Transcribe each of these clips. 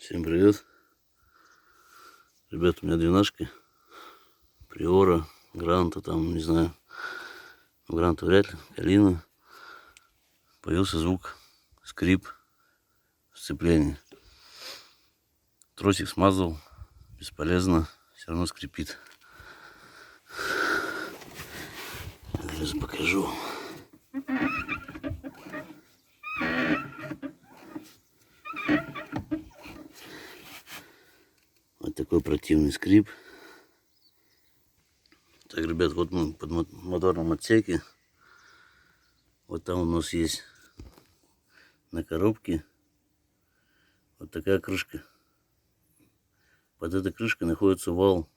Всем привет, ребят, у меня двенашки Приора, Гранта, там, не знаю, Гранта вряд ли, Калина. Появился звук, скрип, сцепление. Тросик смазал, бесполезно, все равно скрипит. Сейчас покажу. Вот такой противный скрип. Так, ребят, вот мы под моторном отсеке. Вот там у нас есть на коробке вот такая крышка. Под этой крышкой находится вал,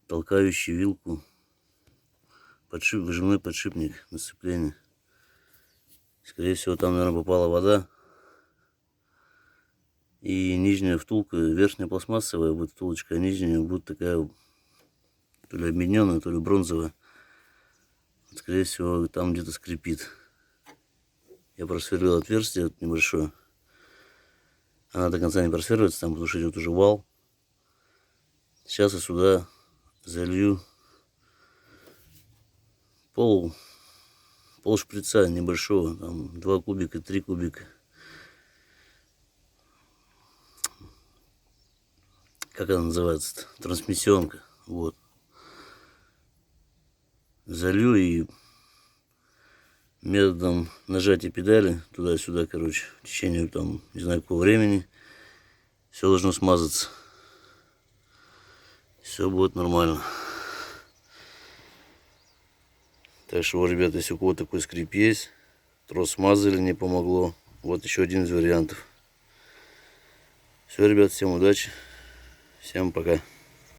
толкающий вилку, выжимной подшипник на сцепление. Скорее всего, там, наверное, попала вода. И нижняя втулка, верхняя пластмассовая будет втулочка, а нижняя будет такая то ли объединенная, то ли бронзовая. Скорее всего, там где-то скрипит. Я просверлил отверстие небольшое. Она до конца не просверливается, там, потому что идет уже вал. Сейчас я сюда залью пол шприца небольшого, там 2 кубика, 3 кубика. Как она называется-то? Трансмиссионка. Вот. Залью и методом нажатия педали туда-сюда, короче, в течение там не знаю какого времени все должно смазаться. Все будет нормально. Так что, ребята, если у кого-то такой скрип есть, трос смазали, не помогло, вот еще один из вариантов. Все, ребят, всем удачи, всем пока.